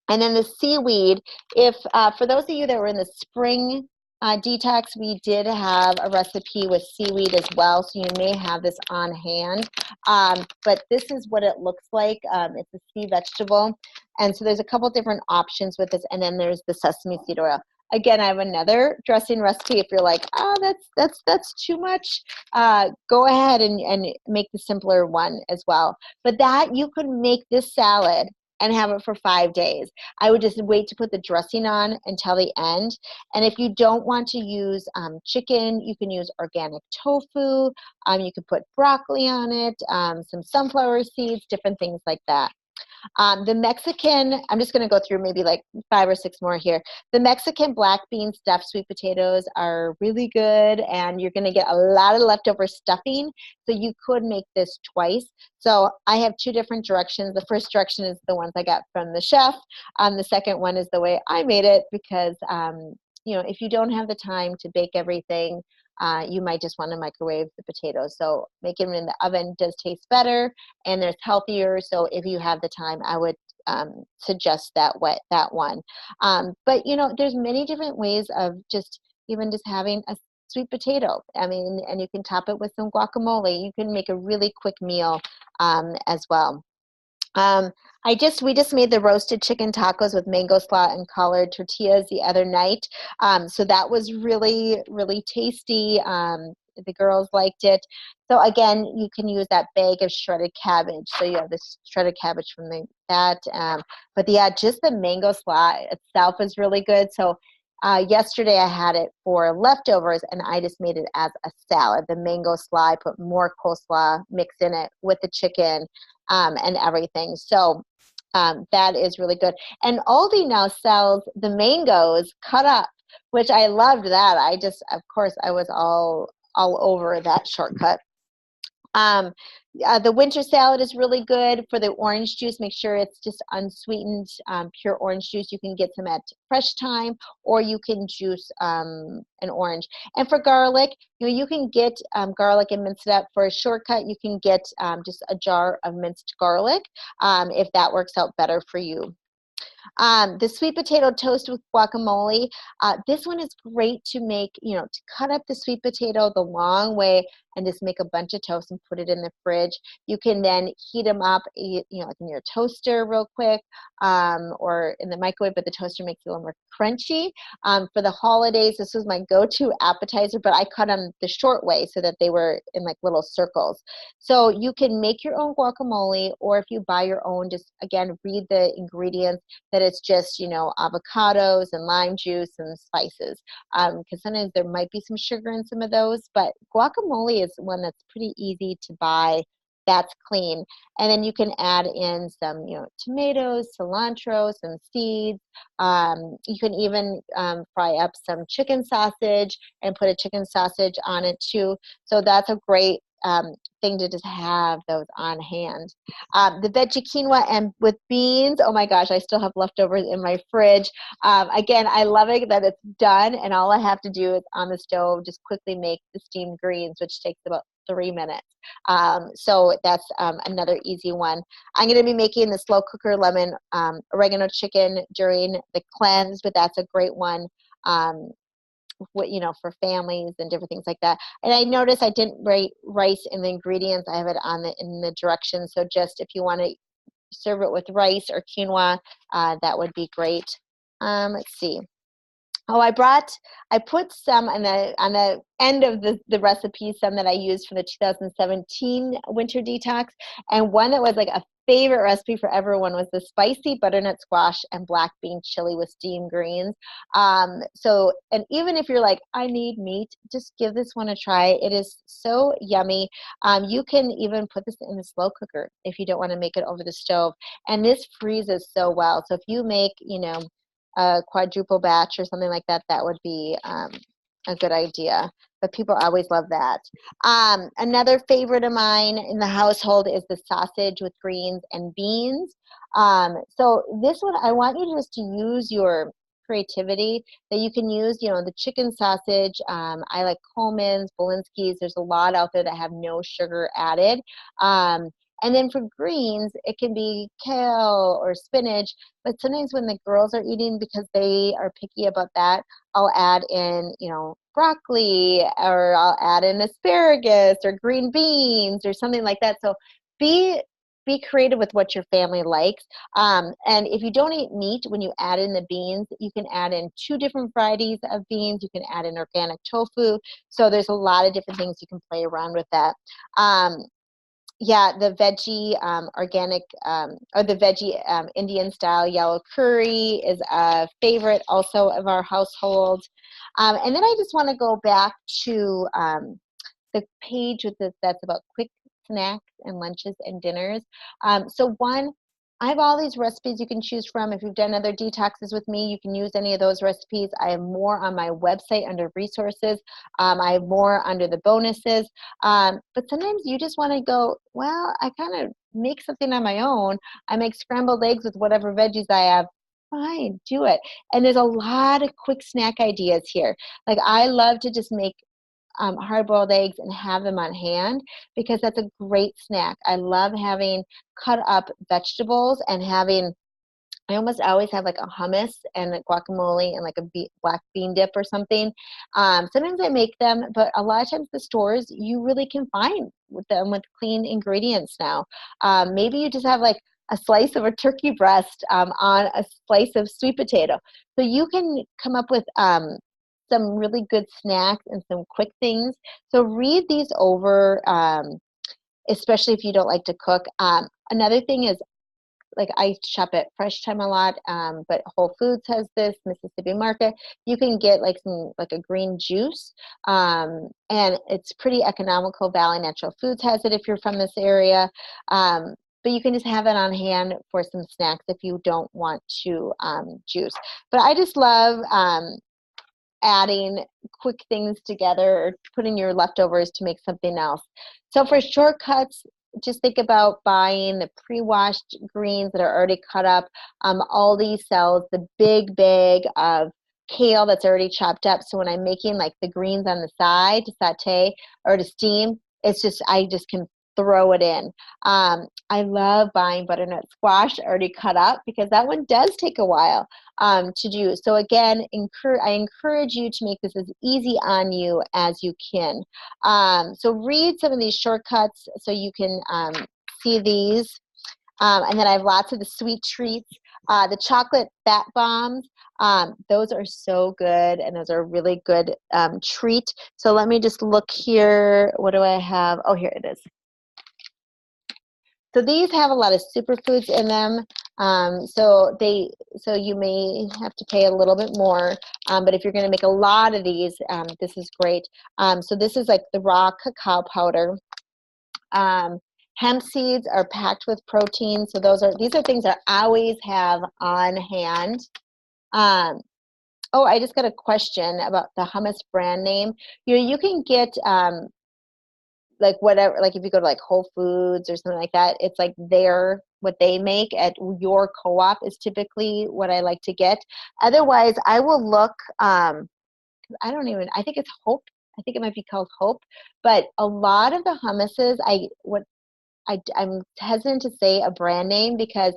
And then the seaweed, if for those of you that were in the spring detox, we did have a recipe with seaweed as well, so you may have this on hand. But this is what it looks like. It's a sea vegetable, and so there's a couple different options with this, and then there's the sesame seed oil. Again, I have another dressing recipe. If you're like, oh, that's too much, go ahead and make the simpler one as well. But that you could make this salad and have it for 5 days. I would just wait to put the dressing on until the end. And if you don't want to use chicken, you can use organic tofu. You can put broccoli on it, some sunflower seeds, different things like that. The Mexican, I'm just going to go through maybe like 5 or 6 more here. The Mexican black bean stuffed sweet potatoes are really good, and you're going to get a lot of leftover stuffing, so you could make this twice. So I have 2 different directions. The first direction is the ones I got from the chef. The second one is the way I made it, because you know, if you don't have the time to bake everything, you might just want to microwave the potatoes. So making them in the oven does taste better, and they're healthier. So if you have the time, I would suggest that one. But you know, there's many different ways of just having a sweet potato. I mean, and you can top it with some guacamole. You can make a really quick meal as well. We just made the roasted chicken tacos with mango slaw and collard tortillas the other night. So that was really, really tasty. The girls liked it. So again, you can use that bag of shredded cabbage. So you have this shredded cabbage from that. But yeah, just the mango slaw itself is really good. So yesterday I had it for leftovers, and I just made it as a salad. The mango slaw, I put more coleslaw mix in it with the chicken and everything. So that is really good. And Aldi now sells the mangoes cut up, which I loved that. Of course, I was all over that shortcut. The winter salad is really good. For the orange juice, make sure it's just unsweetened, pure orange juice. You can get some at Fresh Time, or you can juice an orange. And for garlic, you can get garlic and mince it up. For a shortcut, you can get just a jar of minced garlic if that works out better for you. The sweet potato toast with guacamole. This one is great to make, to cut up the sweet potato the long way and just make a bunch of toast and put it in the fridge. You can then heat them up, like in your toaster real quick, or in the microwave, but the toaster makes it a little more crunchy. For the holidays, this was my go-to appetizer, but I cut them the short way so that they were in like little circles. So you can make your own guacamole, or if you buy your own, just again, read the ingredients, that it's just, avocados and lime juice and spices. Because sometimes there might be some sugar in some of those, but guacamole is one that's pretty easy to buy. That's clean. And then you can add in some, tomatoes, cilantro, some seeds. You can even fry up some chicken sausage and put a chicken sausage on it too. So that's a great thing to just have those on hand. The veggie quinoa and with beans, oh my gosh, I still have leftovers in my fridge. Again, I love it that it's done, and all I have to do is on the stove just quickly make the steamed greens, which takes about 3 minutes. So that's another easy one. I'm going to be making the slow cooker lemon oregano chicken during the cleanse, but that's a great one. For families and different things like that. And I noticed I didn't write rice in the ingredients. I have it in the directions. So just if you want to serve it with rice or quinoa, that would be great. Let's see. Oh, I put some on the end of the recipe, some that I used from the 2017 winter detox, and one that was like a favorite recipe for everyone was the spicy butternut squash and black bean chili with steamed greens. So, and even if you're like, I need meat, just give this one a try. It is so yummy. You can even put this in the slow cooker if you don't want to make it over the stove, and this freezes so well. So if you make, a quadruple batch or something like that, that would be a good idea. But people always love that. Another favorite of mine in the household is the sausage with greens and beans. So this one, I want you just to use your creativity, that you can use, the chicken sausage. I like Coleman's, Bolinski's. There's a lot out there that have no sugar added. And then for greens, it can be kale or spinach. But sometimes when the girls are eating, because they are picky about that, I'll add in, broccoli, or I'll add in asparagus or green beans or something like that. So be creative with what your family likes. And if you don't eat meat, when you add in the beans, you can add in 2 different varieties of beans. You can add in organic tofu. So there's a lot of different things you can play around with that. Yeah, the veggie organic or the veggie Indian style yellow curry is a favorite also of our household. And then I just want to go back to the page that's about quick snacks and lunches and dinners. So one, I have all these recipes you can choose from. If you've done other detoxes with me, you can use any of those recipes. I have more on my website under resources. I have more under the bonuses. But sometimes you just want to go, well, I kind of make something on my own. I make scrambled eggs with whatever veggies I have. Fine, do it. And there's a lot of quick snack ideas here. Like I love to just make hard-boiled eggs and have them on hand because that's a great snack. I love having cut up vegetables and having, I almost always have like a hummus and a guacamole and like a black bean dip or something. Sometimes I make them, but a lot of times the stores, you really can find them with clean ingredients now. Maybe you just have like a slice of a turkey breast on a slice of sweet potato. So you can come up with some really good snacks and some quick things. So read these over, especially if you don't like to cook. Another thing is, like I shop at Fresh Time a lot, but Whole Foods has this, Mississippi Market. You can get like a green juice, and it's pretty economical. Valley Natural Foods has it if you're from this area. But you can just have it on hand for some snacks if you don't want to juice. But I just love adding quick things together or putting your leftovers to make something else. So for shortcuts, just think about buying the pre-washed greens that are already cut up. Aldi sells the big bag of kale that's already chopped up. So when I'm making like the greens on the side to saute or to steam, I just can throw it in. I love buying butternut squash already cut up because that one does take a while to do. So again, I encourage you to make this as easy on you as you can. So read some of these shortcuts so you can see these. And then I have lots of the sweet treats. The chocolate fat bombs, those are so good, and those are a really good treat. So let me just look here. What do I have? Oh, here it is. So these have a lot of superfoods in them. So you may have to pay a little bit more, but if you're going to make a lot of these, this is great. So this is like the raw cacao powder. Hemp seeds are packed with protein. So these are things that I always have on hand. Oh, I just got a question about the hummus brand name. You can get like whatever, like if you go to like Whole Foods or something like that, it's like what they make at your co-op is typically what I like to get. Otherwise, I will look, I think it's Hope. I think it might be called Hope. But a lot of the hummuses, I'm hesitant to say a brand name because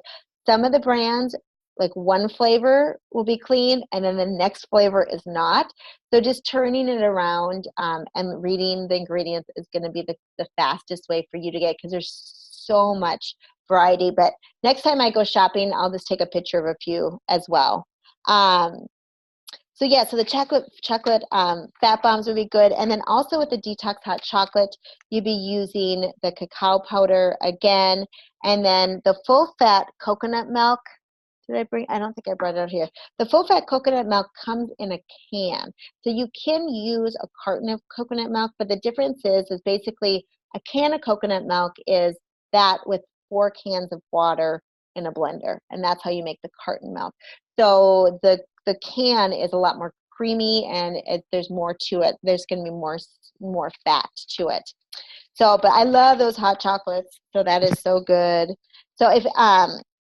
some of the brands, like one flavor will be clean and then the next flavor is not. So just turning it around and reading the ingredients is going to be the fastest way for you to get, because there's so much variety. But next time I go shopping, I'll just take a picture of a few as well. So yeah, so the chocolate fat bombs would be good. And then also with the Detox hot chocolate, you'd be using the cacao powder again. And then the full fat coconut milk. I don't think I brought it out here. The full fat coconut milk comes in a can. So you can use a carton of coconut milk, but the difference is basically a can of coconut milk is that with 4 cans of water in a blender. And that's how you make the carton milk. So the can is a lot more creamy and there's more to it. There's going to be more fat to it. So, but I love those hot chocolates. So that is so good. So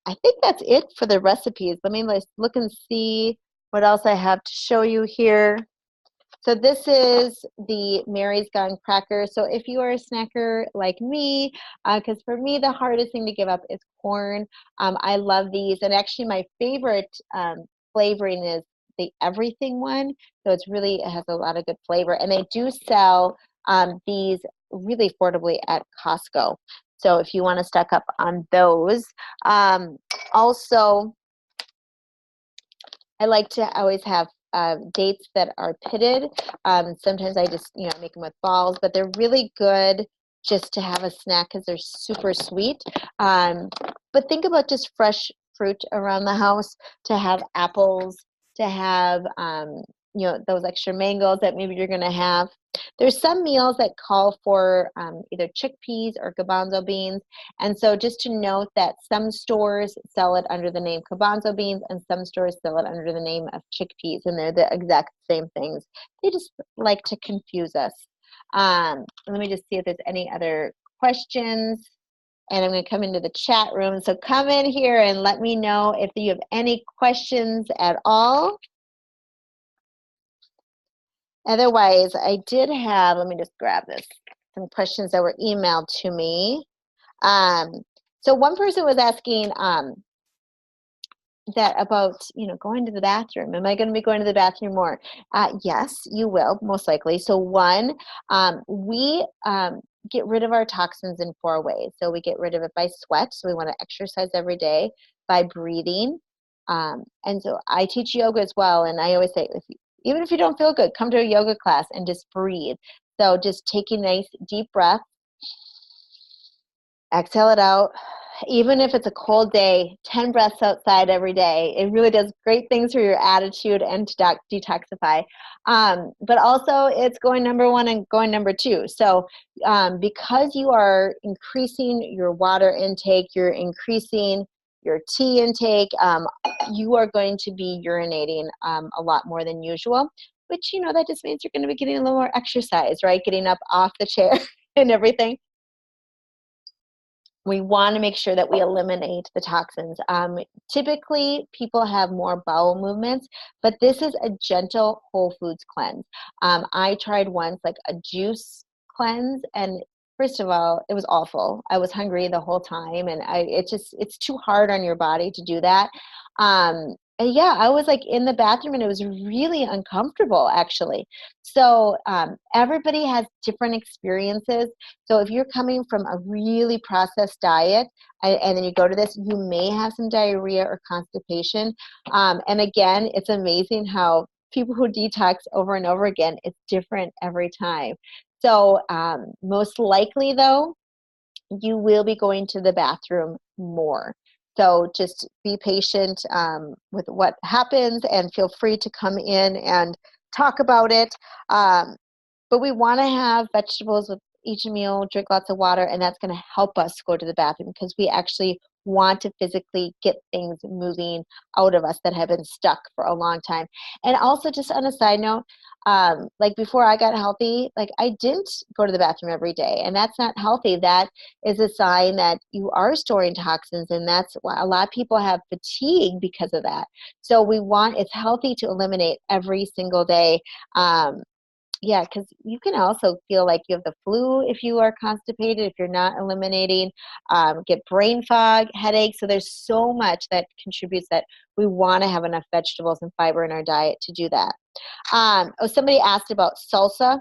I think that's it for the recipes. Let me look and see what else I have to show you here. So this is the Mary's Gone cracker. So if you are a snacker like me, because for me the hardest thing to give up is corn. I love these, and actually my favorite flavoring is the everything one. So it has a lot of good flavor, and they do sell these really affordably at Costco. So if you want to stock up on those, also I like to always have dates that are pitted. Sometimes I just, make them with balls, but they're really good just to have a snack because they're super sweet. But think about just fresh fruit around the house, to have apples, to have, those extra mangoes that maybe you're going to have. There's some meals that call for either chickpeas or garbanzo beans. And so just to note that some stores sell it under the name garbanzo beans and some stores sell it under the name of chickpeas, and they're the exact same things. They just like to confuse us. Let me just see if there's any other questions. And I'm going to come into the chat room. So come in here and let me know if you have any questions at all. Otherwise, I did have, let me just grab this, some questions that were emailed to me. So one person was asking that about, going to the bathroom. Am I going to be going to the bathroom more? Yes, you will, most likely. So one, we get rid of our toxins in 4 ways. So we get rid of it by sweat. So we want to exercise every day, by breathing. And so I teach yoga as well. And I always say, even if you don't feel good, come to a yoga class and just breathe. So just taking nice deep breath, exhale it out. Even if it's a cold day, 10 breaths outside every day. It really does great things for your attitude and to detoxify. But also it's going number 1 and going number 2. So because you are increasing your water intake, you're increasing your tea intake, you are going to be urinating a lot more than usual, which, that just means you're going to be getting a little more exercise, right? Getting up off the chair and everything. We want to make sure that we eliminate the toxins. Typically, people have more bowel movements, but this is a gentle whole foods cleanse. I tried once like a juice cleanse, and first of all, it was awful. I was hungry the whole time, and it's too hard on your body to do that. And yeah, I was like in the bathroom and it was really uncomfortable actually. So everybody has different experiences. So if you're coming from a really processed diet and then you go to this, you may have some diarrhea or constipation. And again, it's amazing how people who detox over and over again, it's different every time. So most likely though, you will be going to the bathroom more. So just be patient with what happens and feel free to come in and talk about it. But we want to have vegetables with each meal, drink lots of water, and that's going to help us go to the bathroom because we actually want to physically get things moving out of us that have been stuck for a long time. And also, just on a side note, like before I got healthy, like I didn't go to the bathroom every day, and that's not healthy. That is a sign that you are storing toxins, and that's why a lot of people have fatigue because of that. So it's healthy to eliminate every single day. Yeah, because you can also feel like you have the flu if you are constipated, if you're not eliminating, get brain fog, headaches. So there's so much that contributes that we want to have enough vegetables and fiber in our diet to do that. Somebody asked about salsa.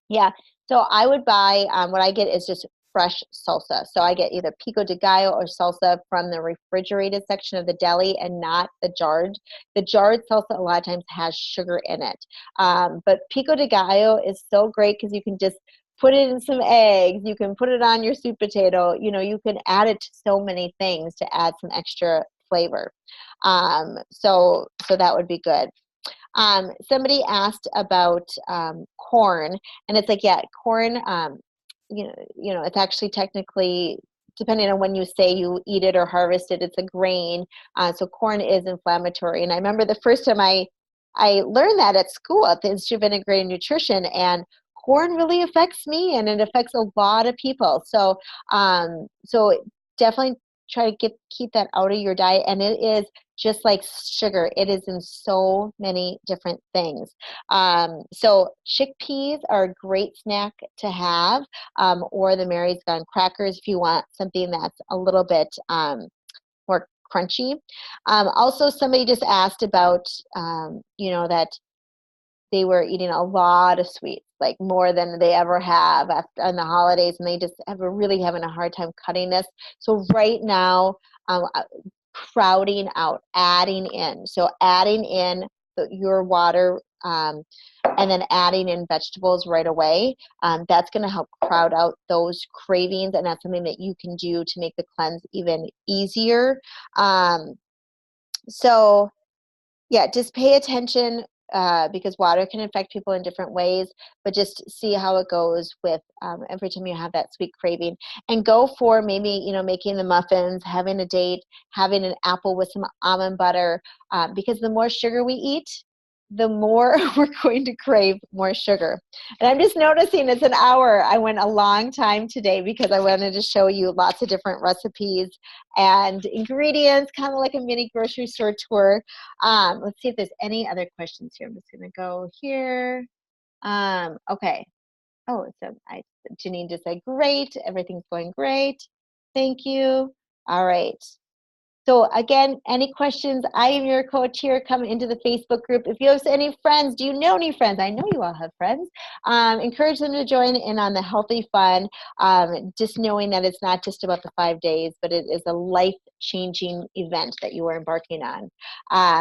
Yeah, so I would buy, what I get is just fresh salsa. So I get either pico de gallo or salsa from the refrigerated section of the deli and not the jarred. The jarred salsa a lot of times has sugar in it. But pico de gallo is so great because you can just put it in some eggs. You can put it on your sweet potato. You can add it to so many things to add some extra flavor. So that would be good. Somebody asked about corn, and it's like, yeah, corn, it's actually technically, depending on when you say you eat it or harvest it, it's a grain. So corn is inflammatory. And I remember the first time I learned that at school at the Institute of Integrated Nutrition, and corn really affects me and it affects a lot of people. So, so definitely try to keep that out of your diet. And it is just like sugar. It is in so many different things. So chickpeas are a great snack to have, or the Mary's Gone crackers if you want something that's a little bit more crunchy. Also, somebody just asked about, that they were eating a lot of sweets, like more than they ever have after on the holidays, and they just really having a hard time cutting this. So right now, crowding out, adding in. So adding in your water, and then adding in vegetables right away. That's going to help crowd out those cravings, and that's something that you can do to make the cleanse even easier. So yeah, just pay attention, because water can affect people in different ways, but just see how it goes with every time you have that sweet craving. And go for maybe, making the muffins, having a date, having an apple with some almond butter, because the more sugar we eat, the more we're going to crave more sugar. And I'm just noticing it's an hour. I went a long time today because I wanted to show you lots of different recipes and ingredients, kind of like a mini grocery store tour. Let's see if there's any other questions here. I'm just going to go here. Okay. Oh, so Janine just said, great. Everything's going great. Thank you. All right. So again, any questions? I am your coach here. Come into the Facebook group. If you have any friends, do you know any friends? I know you all have friends. Encourage them to join in on the healthy fun. Just knowing that it's not just about the 5 days, but it is a life-changing event that you are embarking on.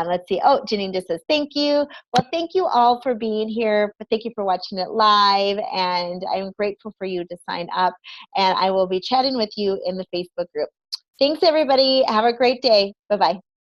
Let's see. Oh, Janine just says, thank you. Well, thank you all for being here. Thank you for watching it live. And I'm grateful for you to sign up. And I will be chatting with you in the Facebook group. Thanks, everybody. Have a great day. Bye-bye.